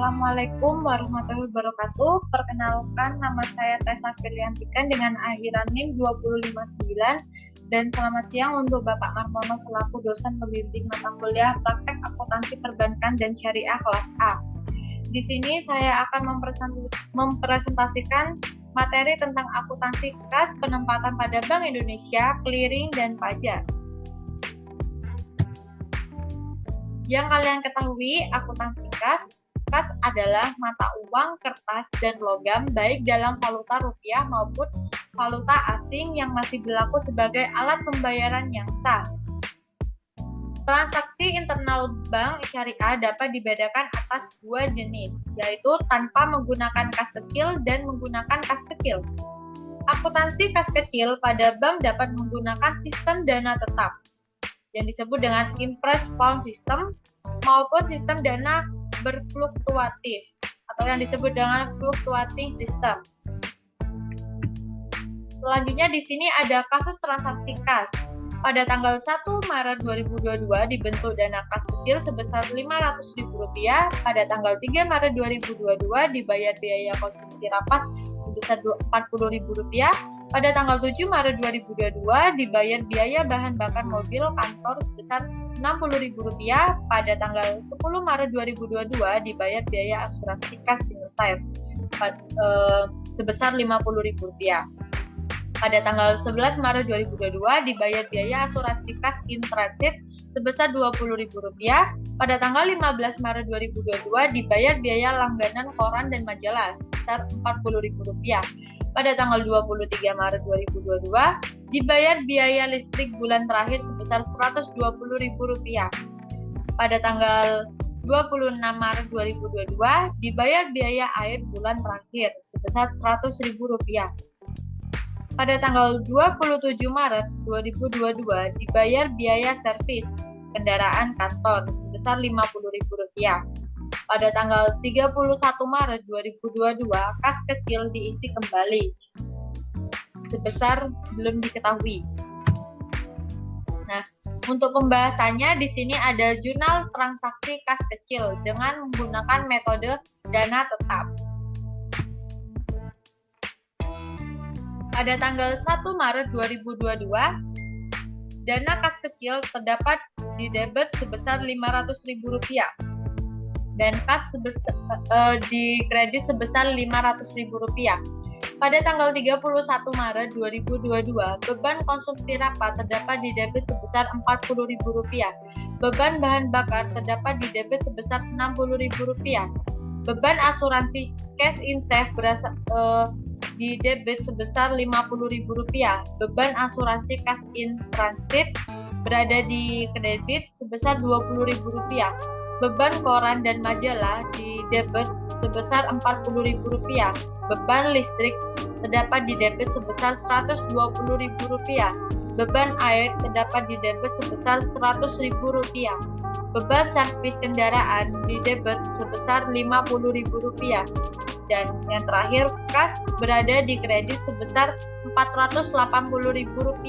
Assalamualaikum warahmatullahi wabarakatuh. Perkenalkan, nama saya Tessa Firliantika dengan akhiran NIM 259 dan selamat siang untuk Bapak Marmono selaku dosen pembimbing mata kuliah Praktek Akuntansi Perbankan dan Syariah kelas A. Di sini saya akan mempresentasikan materi tentang akuntansi kas, penempatan pada Bank Indonesia, clearing, dan pajak. Yang kalian ketahui, akuntansi kas adalah mata uang, kertas, dan logam baik dalam valuta rupiah maupun valuta asing yang masih berlaku sebagai alat pembayaran yang sah. Transaksi internal bank syariah dapat dibedakan atas dua jenis, yaitu tanpa menggunakan kas kecil dan menggunakan kas kecil. Akuntansi kas kecil pada bank dapat menggunakan sistem dana tetap, yang disebut dengan impress pound system, maupun sistem dana berfluktuatif atau yang disebut dengan fluctuating system. Selanjutnya di sini ada kasus transaksi kas. Pada tanggal 1 Maret 2022 dibentuk dana kas kecil sebesar Rp500.000. Pada tanggal 3 Maret 2022 dibayar biaya konsumsi rapat sebesar Rp40.000. Pada tanggal 7 Maret 2022 dibayar biaya bahan bakar mobil kantor sebesar Rp60.000. Pada tanggal 10 Maret 2022 dibayar biaya asuransi kas Insight sebesar Rp50.000. Pada tanggal 11 Maret 2022 dibayar biaya asuransi kas in transit sebesar Rp20.000. Pada tanggal 15 Maret 2022 dibayar biaya langganan koran dan majalah sebesar Rp40.000. Pada tanggal 23 Maret 2022 dibayar biaya listrik bulan terakhir sebesar Rp120.000. Pada tanggal 26 Maret 2022 dibayar biaya air bulan terakhir sebesar Rp100.000. Pada tanggal 27 Maret 2022 dibayar biaya servis kendaraan kantor sebesar Rp50.000. Pada tanggal 31 Maret 2022 kas kecil diisi kembali sebesar belum diketahui. Nah, untuk pembahasannya di sini ada jurnal transaksi kas kecil dengan menggunakan metode dana tetap. Pada tanggal 1 Maret 2022, dana kas kecil terdapat di debit sebesar Rp500.000 dan kas di kredit sebesar Rp500.000. Pada tanggal 31 Maret 2022, beban konsumsi rapat terdapat di debit sebesar Rp40.000. Beban bahan bakar terdapat di debit sebesar Rp60.000. Beban asuransi cash in safe di debit sebesar Rp50.000. Beban asuransi cash in transit berada di kredit sebesar Rp20.000. Beban koran dan majalah di debit sebesar Rp40.000. Beban listrik terdapat di debit sebesar Rp120.000. Beban air terdapat di debit sebesar Rp100.000. Beban servis kendaraan di debit sebesar Rp50.000. Dan yang terakhir, kas berada di kredit sebesar Rp480.000.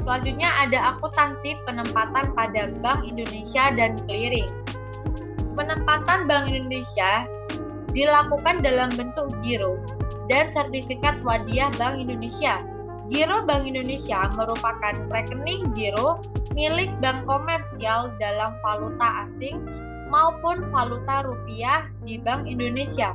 Selanjutnya ada akuntansi penempatan pada Bank Indonesia dan clearing. Penempatan Bank Indonesia dilakukan dalam bentuk giro dan sertifikat wadiah Bank Indonesia. Giro Bank Indonesia merupakan rekening giro milik bank komersial dalam valuta asing maupun valuta rupiah di Bank Indonesia.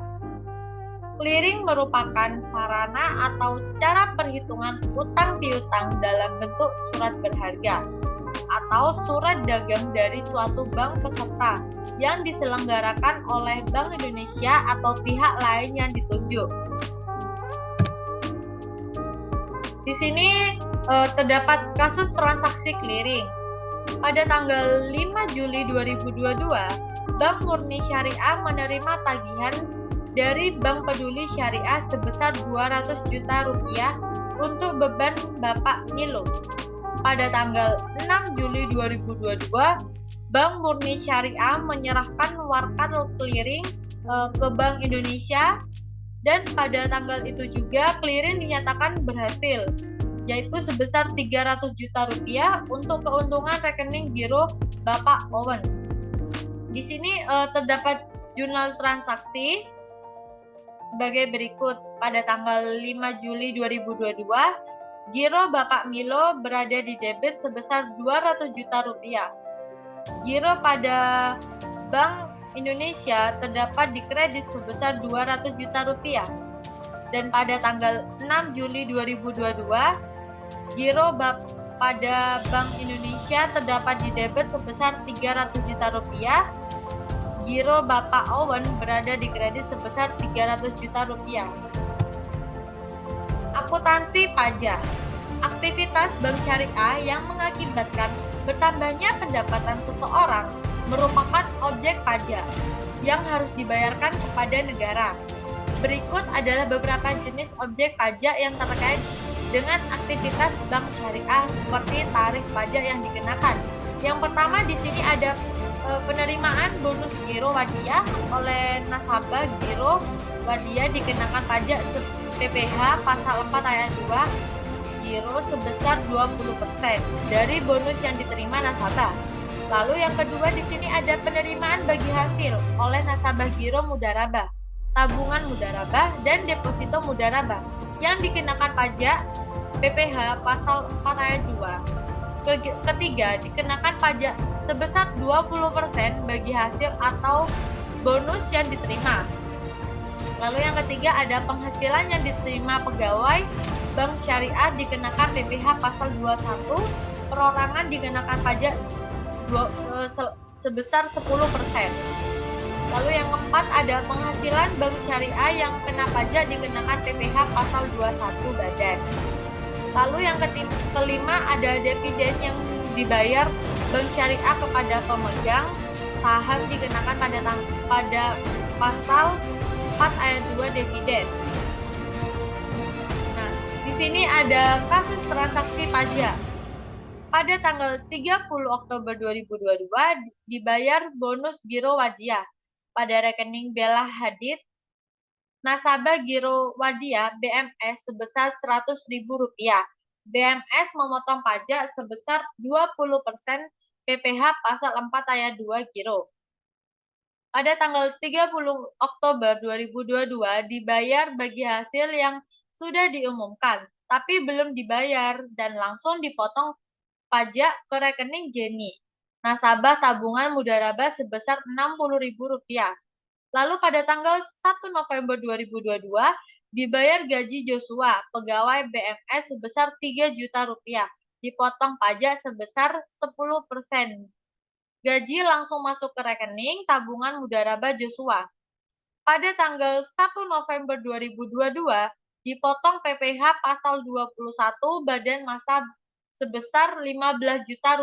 Clearing merupakan sarana atau cara perhitungan utang piutang dalam bentuk surat berharga atau surat dagang dari suatu bank peserta yang diselenggarakan oleh Bank Indonesia atau pihak lain yang ditunjuk. Di sini terdapat kasus transaksi clearing. Pada tanggal 5 Juli 2022, Bank Murni Syariah menerima tagihan dari Bank Peduli Syariah sebesar Rp200 juta untuk beban Bapak Milo. Pada tanggal 6 Juli 2022, Bank Murni Syariah menyerahkan warkat clearing ke Bank Indonesia dan pada tanggal itu juga clearing dinyatakan berhasil, yaitu sebesar Rp300 juta untuk keuntungan rekening giro Bapak Owen. Di sini terdapat jurnal transaksi sebagai berikut. Pada tanggal 5 Juli 2022, giro Bapak Milo berada di debit sebesar 200 juta rupiah. Giro pada Bank Indonesia terdapat di kredit sebesar 200 juta rupiah. Dan pada tanggal 6 Juli 2022, giro pada Bank Indonesia terdapat di debit sebesar 300 juta rupiah. Giro Bapak Owen berada di kredit sebesar 300 juta rupiah. Akuntansi pajak. Aktivitas bank syariah yang mengakibatkan bertambahnya pendapatan seseorang merupakan objek pajak yang harus dibayarkan kepada negara. Berikut adalah beberapa jenis objek pajak yang terkait dengan aktivitas bank syariah seperti tarif pajak yang dikenakan. Yang pertama di sini ada penerimaan bonus giro Wadiyah oleh nasabah giro Wadiyah dikenakan pajak PPh pasal 4 ayat 2 giro sebesar 20% dari bonus yang diterima nasabah. Lalu yang kedua di sini ada penerimaan bagi hasil oleh nasabah giro Mudharabah, tabungan Mudharabah dan deposito Mudharabah yang dikenakan pajak PPh pasal 4 ayat 2. Ketiga, dikenakan pajak sebesar 20% bagi hasil atau bonus yang diterima. Lalu yang ketiga ada penghasilan yang diterima pegawai bank syariah dikenakan PPh pasal 21, perorangan dikenakan pajak sebesar 10%. Lalu yang keempat ada penghasilan bank syariah yang kena pajak dikenakan PPh pasal 21 badan. Lalu yang kelima ada dividen yang dibayar bank syariah kepada pemegang saham dikenakan pada pasal 4 ayat 2 dividen. Nah, di sini ada kasus transaksi pajak. Pada tanggal 30 Oktober 2022 dibayar bonus giro Wadiyah pada rekening Bella Hadid nasabah giro Wadiyah BMS sebesar Rp100.000. BMS memotong pajak sebesar 20% PPh pasal 4 ayat 2 giro. Pada tanggal 30 Oktober 2022 dibayar bagi hasil yang sudah diumumkan, tapi belum dibayar dan langsung dipotong pajak ke rekening Jenny, nasabah tabungan Mudharabah sebesar Rp60.000. Lalu pada tanggal 1 November 2022 dibayar gaji Joshua, pegawai BMS sebesar Rp3 juta, dipotong pajak sebesar 10%. Gaji langsung masuk ke rekening tabungan Mudharabah Joshua. Pada tanggal 1 November 2022 dipotong PPh pasal 21 badan masa sebesar Rp15 juta.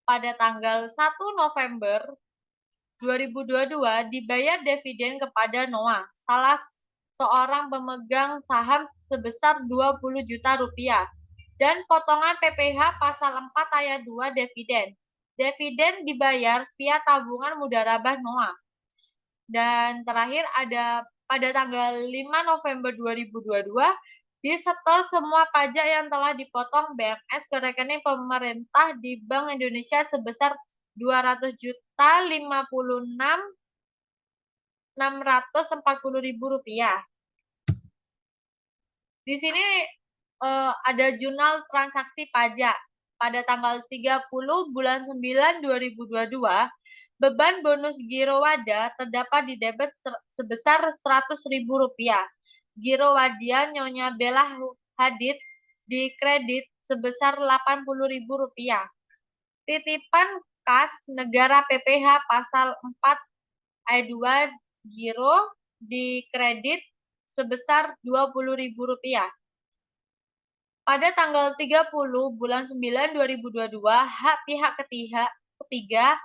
Pada tanggal 1 November 2022 dibayar dividen kepada Noah, salah seorang pemegang saham sebesar Rp20 juta dan potongan PPh pasal 4 ayat 2 dividen. Dividen dibayar via tabungan Mudharabah Noah. Dan terakhir ada pada tanggal 5 November 2022 disetor semua pajak yang telah dipotong BMS ke rekening pemerintah di Bank Indonesia sebesar Rp200.056.640.000. Di sini ada jurnal transaksi pajak. Pada tanggal 30 bulan 9 2022, beban bonus giro Wada terdapat di debit sebesar Rp100.000. Giro Wadiyah Nyonya Bella Hadid di kredit sebesar Rp80.000. Titipan kas negara PPh pasal 4 ayat 2 giro di kredit sebesar Rp20.000. Pada tanggal 30 bulan 9 2022, hak pihak ketiga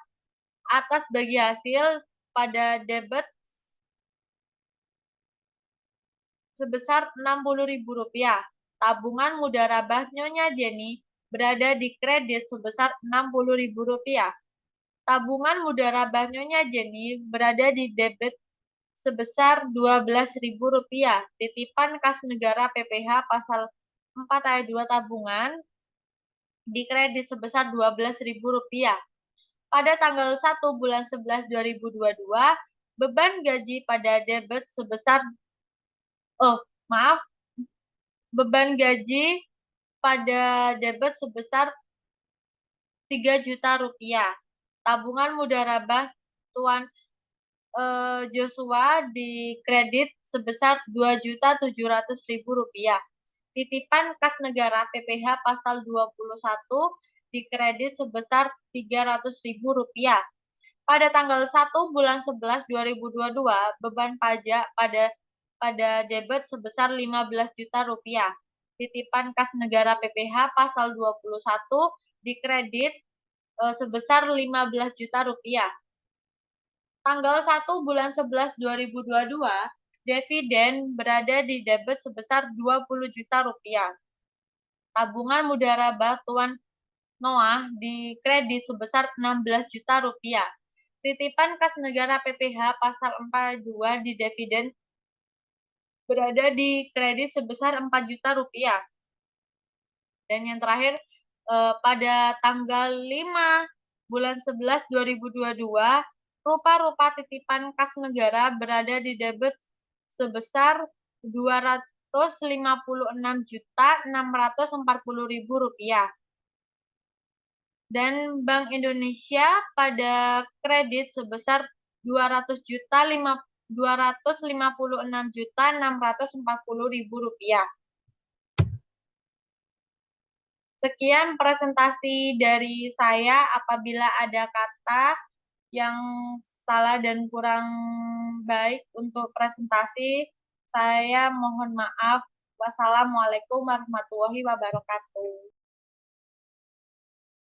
atas bagi hasil pada debit sebesar Rp60.000. Tabungan Mudharabah Nyonya Jenny berada di kredit sebesar Rp60.000. Tabungan Mudharabah Nyonya Jenny berada di debit sebesar Rp12.000. Titipan kas negara PPh pasal 4 ayat 2 tabungan di kredit sebesar Rp12.000. Pada tanggal 1 bulan 11 2022, beban gaji pada debit sebesar beban gaji pada debit sebesar 3 juta rupiah. Tabungan Mudharabah Tuan Joshua di kredit sebesar 2.700.000 rupiah. Titipan kas negara PPH pasal 21 di kredit sebesar 300.000 rupiah. Pada tanggal 1 bulan 11 2022, beban pajak pada debit sebesar 15 juta rupiah. Titipan kas negara PPH pasal 21 di kredit sebesar 15 juta rupiah. Tanggal 1 bulan 11 2022, dividen berada di debit sebesar 20 juta rupiah. Tabungan Mudharabah Tuan Noah di kredit sebesar 16 juta rupiah. Titipan kas negara PPH pasal 42 di dividen berada di kredit sebesar 4 juta rupiah. Dan yang terakhir, pada tanggal 5 bulan 11 2022, rupa-rupa titipan kas negara berada di debit sebesar 256.640.000 rupiah. Dan Bank Indonesia pada kredit sebesar 256.640.000 rupiah. Sekian presentasi dari saya. Apabila ada kata yang salah dan kurang baik untuk presentasi, saya mohon maaf. Wassalamualaikum warahmatullahi wabarakatuh.